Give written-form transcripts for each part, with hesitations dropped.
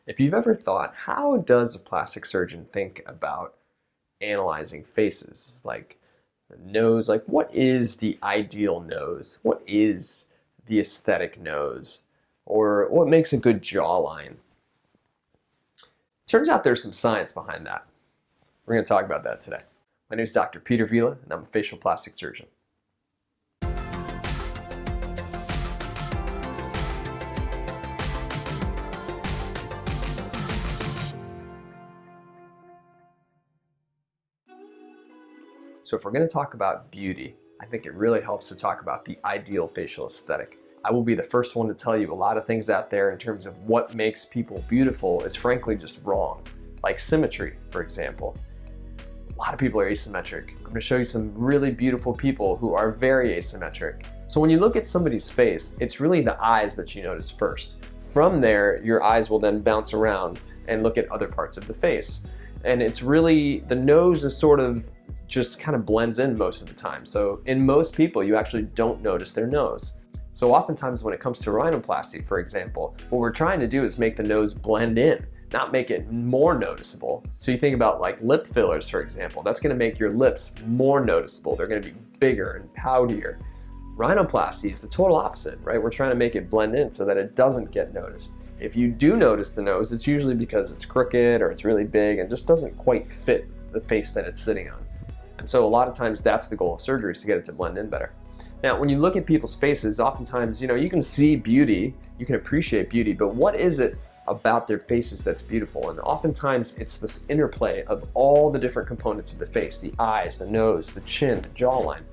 If you've ever thought, how does a plastic surgeon think about analyzing faces? Like the nose, like what is the ideal nose? What is the aesthetic nose? Or what makes a good jawline? Turns out there's some science behind that. We're going to talk about that today. My name is Dr. Peter Vila, and I'm a facial plastic surgeon. So if we're going to talk about beauty, I think it really helps to talk about the ideal facial aesthetic. I will be the first one to tell you a lot of things out there in terms of what makes people beautiful is frankly just wrong. Like symmetry, for example. A lot of people are asymmetric. I'm going to show you some really beautiful people who are very asymmetric. So when you look at somebody's face, it's really the eyes that you notice first. From there, your eyes will then bounce around and look at other parts of the face. And it's really, the nose is sort of just kind of blends in most of the time. So in most people, you actually don't notice their nose. So oftentimes when it comes to rhinoplasty, for example, what we're trying to do is make the nose blend in, not make it more noticeable. So you think about like lip fillers, for example, that's gonna make your lips more noticeable. They're gonna be bigger and poutier. Rhinoplasty is the total opposite, right? We're trying to make it blend in so that it doesn't get noticed. If you do notice the nose, it's usually because it's crooked or it's really big and just doesn't quite fit the face that it's sitting on. And so a lot of times that's the goal of surgery, is to get it to blend in better. Now, when you look at people's faces, oftentimes, you can see beauty, you can appreciate beauty, but what is it about their faces that's beautiful? And oftentimes it's this interplay of all the different components of the face, the eyes, the nose, the chin, the jawline,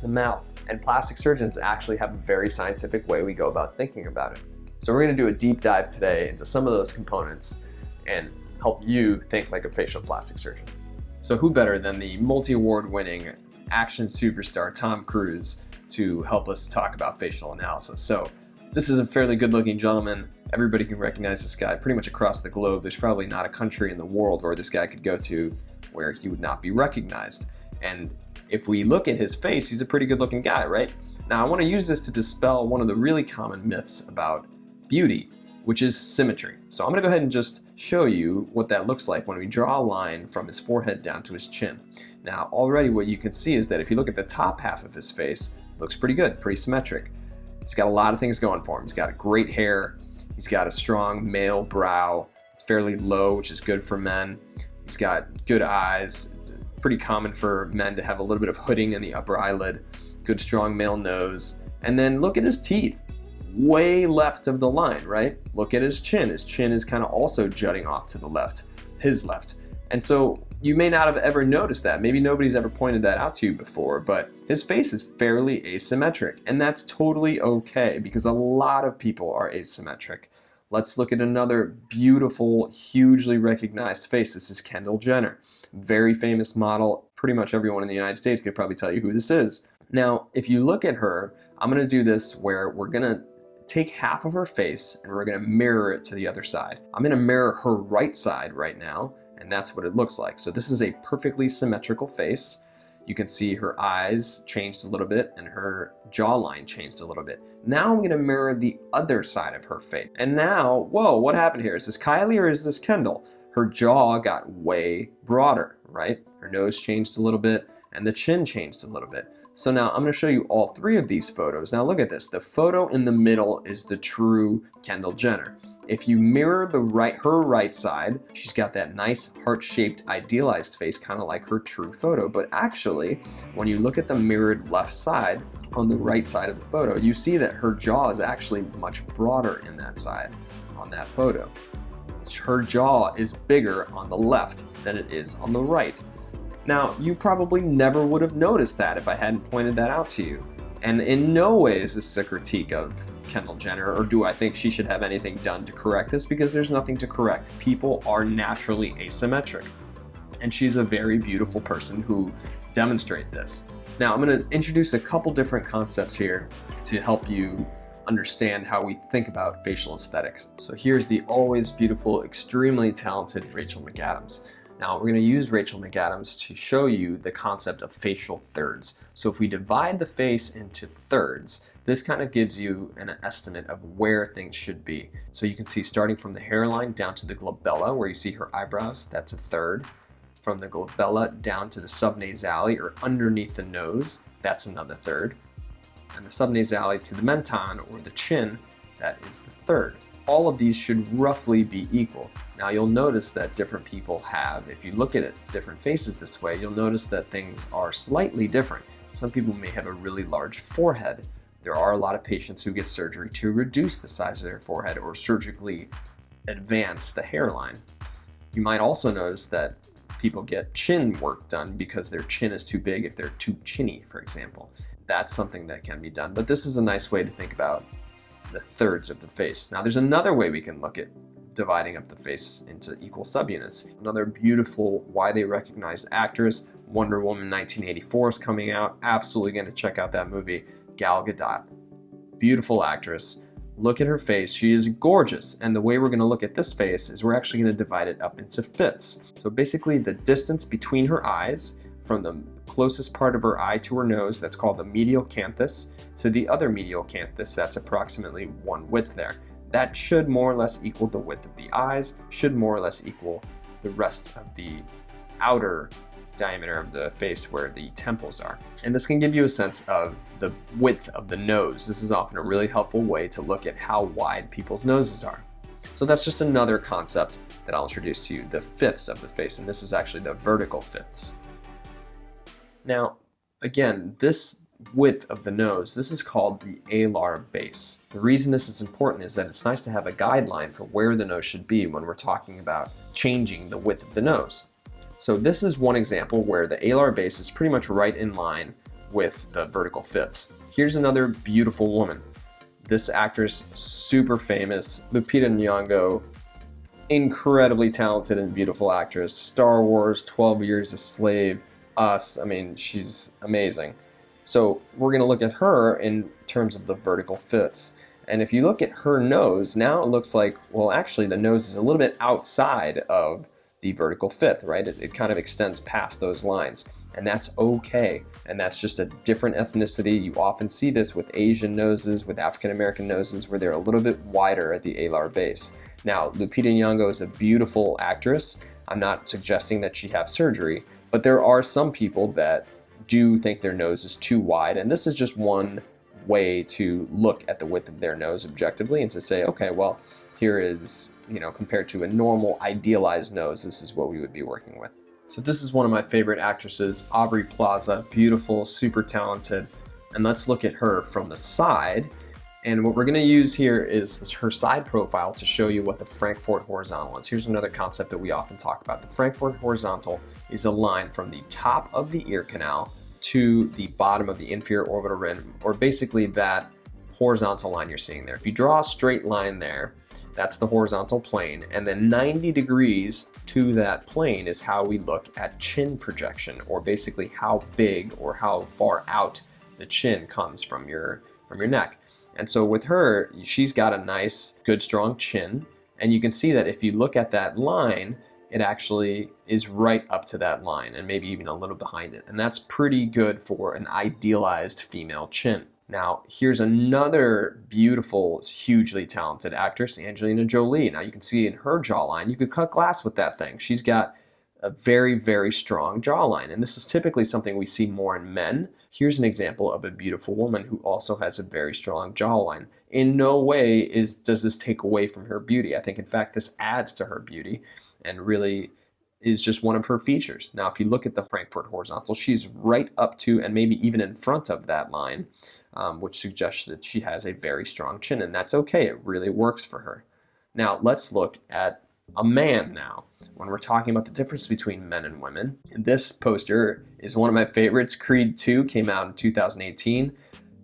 the mouth. And plastic surgeons actually have a very scientific way we go about thinking about it. So we're gonna do a deep dive today into some of those components and help you think like a facial plastic surgeon. So who better than the multi-award winning action superstar Tom Cruise to help us talk about facial analysis. So this is a fairly good looking gentleman. Everybody can recognize this guy pretty much across the globe. There's probably not a country in the world where this guy could go to where he would not be recognized. And if we look at his face, he's a pretty good looking guy, right? Now I want to use this to dispel one of the really common myths about beauty, which is symmetry. So I'm gonna go ahead and just show you what that looks like when we draw a line from his forehead down to his chin. Now, already what you can see is that if you look at the top half of his face, it looks pretty good, pretty symmetric. He's got a lot of things going for him. He's got great hair. He's got a strong male brow. It's fairly low, which is good for men. He's got good eyes. It's pretty common for men to have a little bit of hooding in the upper eyelid. Good, strong male nose. And then look at his teeth. Way left of the line, right? Look at his chin. His chin is kind of also jutting off to the left, his left. And so you may not have ever noticed that. Maybe nobody's ever pointed that out to you before, but his face is fairly asymmetric, and that's totally okay because a lot of people are asymmetric. Let's look at another beautiful, hugely recognized face. This is Kendall Jenner, very famous model. Pretty much everyone in the United States could probably tell you who this is. Now, if you look at her, I'm gonna do this where we're gonna take half of her face and we're gonna mirror it to the other side. I'm gonna mirror her right side right now, and that's what it looks like. So this is a perfectly symmetrical face. You can see her eyes changed a little bit and her jawline changed a little bit. Now I'm gonna mirror the other side of her face. And now, whoa, what happened here? Is this Kylie or is this Kendall? Her jaw got way broader, right? Her nose changed a little bit and the chin changed a little bit. So now I'm going to show you all three of these photos. Now look at this. The photo in the middle is the true Kendall Jenner. If you mirror her right side, she's got that nice heart-shaped idealized face, kind of like her true photo. But actually, when you look at the mirrored left side, on the right side of the photo, you see that her jaw is actually much broader in that side on that photo. Her jaw is bigger on the left than it is on the right. Now, you probably never would have noticed that if I hadn't pointed that out to you. And in no way is this a critique of Kendall Jenner, or do I think she should have anything done to correct this, because there's nothing to correct. People are naturally asymmetric. And she's a very beautiful person who demonstrates this. Now, I'm going to introduce a couple different concepts here to help you understand how we think about facial aesthetics. So here's the always beautiful, extremely talented Rachel McAdams. Now we're going to use Rachel McAdams to show you the concept of facial thirds. So if we divide the face into thirds, This kind of gives you an estimate of where things should be. So you can see starting from the hairline down to the glabella, where you see her eyebrows, that's a third. From the glabella down to the subnasale, or underneath the nose, that's another third. And the subnasale to the menton, or the chin, that is the third. All of these should roughly be equal. Now you'll notice that different people have, if you look at it, different faces this way, you'll notice that things are slightly different. Some people may have a really large forehead. There are a lot of patients who get surgery to reduce the size of their forehead or surgically advance the hairline. You might also notice that people get chin work done because their chin is too big if they're too chinny, for example. That's something that can be done, but this is a nice way to think about the thirds of the face. Now there's another way we can look at dividing up the face into equal subunits. Another beautiful, widely recognized actress, Wonder Woman 1984 is coming out. Absolutely going to check out that movie. Gal Gadot. Beautiful actress. Look at her face. She is gorgeous. And the way we're going to look at this face is we're actually going to divide it up into fifths. So basically the distance between her eyes, from the closest part of her eye to her nose, that's called the medial canthus, to the other medial canthus, that's approximately one width there. That should more or less equal the width of the eyes, should more or less equal the rest of the outer diameter of the face where the temples are. And this can give you a sense of the width of the nose. This is often a really helpful way to look at how wide people's noses are. So that's just another concept that I'll introduce to you, the fifths of the face, and this is actually the vertical fifths. Now, again, this width of the nose, this is called the alar base. The reason this is important is that it's nice to have a guideline for where the nose should be when we're talking about changing the width of the nose. So this is one example where the alar base is pretty much right in line with the vertical fifths. Here's another beautiful woman. This actress, super famous, Lupita Nyongo, incredibly talented and beautiful actress. Star Wars, 12 Years a Slave, Us, I mean, she's amazing. So we're going to look at her in terms of the vertical fifths. And if you look at her nose, now it looks like, well, actually the nose is a little bit outside of the vertical fifth, right? It kind of extends past those lines. And that's okay. And that's just a different ethnicity. You often see this with Asian noses, with African American noses, where they're a little bit wider at the alar base. Now, Lupita Nyongo is a beautiful actress. I'm not suggesting that she have surgery, but there are some people that do think their nose is too wide, and this is just one way to look at the width of their nose objectively and to say, okay, well, here is, compared to a normal idealized nose, this is what we would be working with. So this is one of my favorite actresses, Aubrey Plaza, beautiful, super talented, and let's look at her from the side. And what we're going to use here is her side profile to show you what the Frankfurt horizontal is. Here's another concept that we often talk about. The Frankfurt horizontal is a line from the top of the ear canal to the bottom of the inferior orbital rim, or basically that horizontal line you're seeing there. If you draw a straight line there, that's the horizontal plane, and then 90 degrees to that plane is how we look at chin projection, or basically how big or how far out the chin comes from your neck. And so with her, she's got a nice, good, strong chin. And you can see that if you look at that line, it actually is right up to that line and maybe even a little behind it. And that's pretty good for an idealized female chin. Now, here's another beautiful, hugely talented actress, Angelina Jolie. Now you can see in her jawline, you could cut glass with that thing. She's got a very, very strong jawline. And this is typically something we see more in men. Here's an example of a beautiful woman who also has a very strong jawline. In no way does this take away from her beauty. I think, in fact, this adds to her beauty and really is just one of her features. Now, if you look at the Frankfurt horizontal, she's right up to and maybe even in front of that line, which suggests that she has a very strong chin, and that's okay. It really works for her. Now, let's look at a man now. When we're talking about the difference between men and women, this poster is one of my favorites. Creed 2 came out in 2018.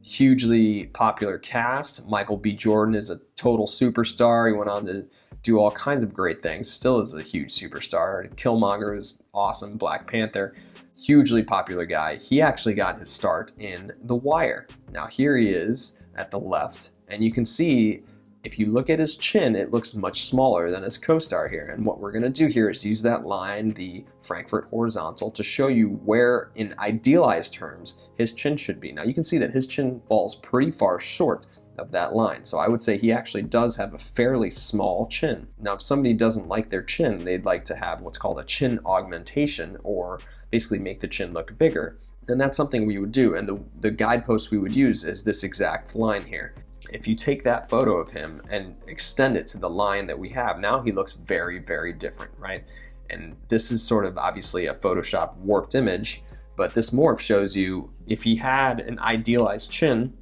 Hugely popular cast. Michael B. Jordan is a total superstar. He went on to do all kinds of great things. Still is a huge superstar. Killmonger is awesome. Black Panther, hugely popular guy. He actually got his start in The Wire. Now here he is at the left, and you can see If you look at his chin, it looks much smaller than his co-star here. And what we're going to do here is use that line, the Frankfurt horizontal, to show you where, in idealized terms, his chin should be. Now you can see that his chin falls pretty far short of that line. So I would say he actually does have a fairly small chin. Now, if somebody doesn't like their chin, they'd like to have what's called a chin augmentation, or basically make the chin look bigger, then that's something we would do. And the guidepost we would use is this exact line here. If you take that photo of him and extend it to the line that we have, now he looks very, very different, right? And this is sort of obviously a Photoshop warped image, but this morph shows you if he had an idealized chin,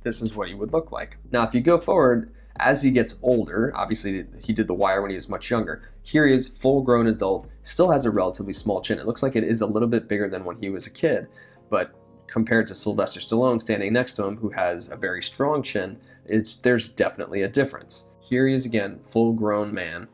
this is what he would look like. Now, if you go forward, as he gets older, obviously he did The Wire when he was much younger. Here he is, full-grown adult, still has a relatively small chin. It looks like it is a little bit bigger than when he was a kid, but compared to Sylvester Stallone standing next to him, who has a very strong chin, there's definitely a difference. Here he is again, full-grown man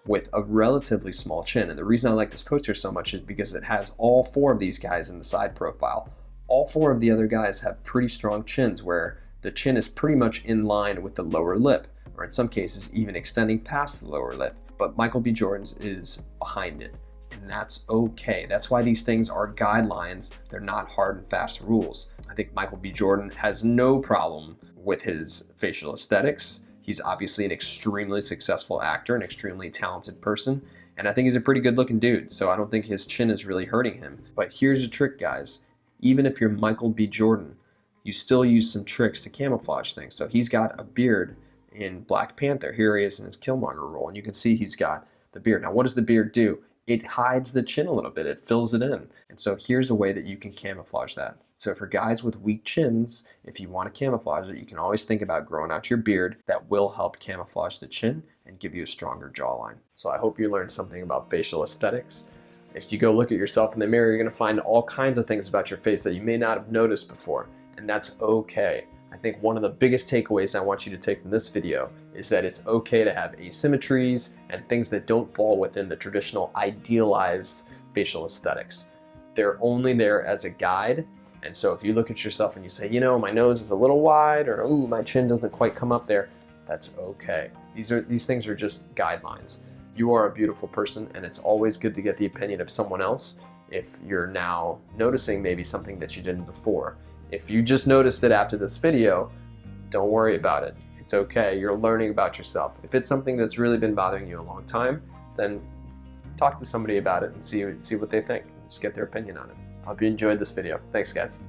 with a relatively small chin. And the reason I like this poster so much is because it has all four of these guys in the side profile. All four of the other guys have pretty strong chins where the chin is pretty much in line with the lower lip, or in some cases even extending past the lower lip. But Michael B. Jordan's is behind it, and that's okay. That's why these things are guidelines. They're not hard and fast rules. I think Michael B. Jordan has no problem with his facial aesthetics. He's obviously an extremely successful actor, an extremely talented person, and I think he's a pretty good looking dude, so I don't think his chin is really hurting him. But here's the trick, guys. Even if you're Michael B. Jordan, you still use some tricks to camouflage things. So he's got a beard in Black Panther. Here he is in his Killmonger role, and you can see he's got the beard. Now, what does the beard do? It hides the chin a little bit. It fills it in. And so here's a way that you can camouflage that. So for guys with weak chins, if you want to camouflage it, you can always think about growing out your beard. That will help camouflage the chin and give you a stronger jawline. So I hope you learned something about facial aesthetics. If you go look at yourself in the mirror, you're going to find all kinds of things about your face that you may not have noticed before. And that's okay. I think one of the biggest takeaways I want you to take from this video is that it's okay to have asymmetries and things that don't fall within the traditional idealized facial aesthetics. They're only there as a guide. And so if you look at yourself and you say, you know, my nose is a little wide, or ooh, my chin doesn't quite come up there, that's okay. These things are just guidelines. You are a beautiful person, and it's always good to get the opinion of someone else if you're now noticing maybe something that you didn't before. If you just noticed it after this video, don't worry about it. It's okay. You're learning about yourself. If it's something that's really been bothering you a long time, then talk to somebody about it and see what they think. Just get their opinion on it. I hope you enjoyed this video. Thanks, guys.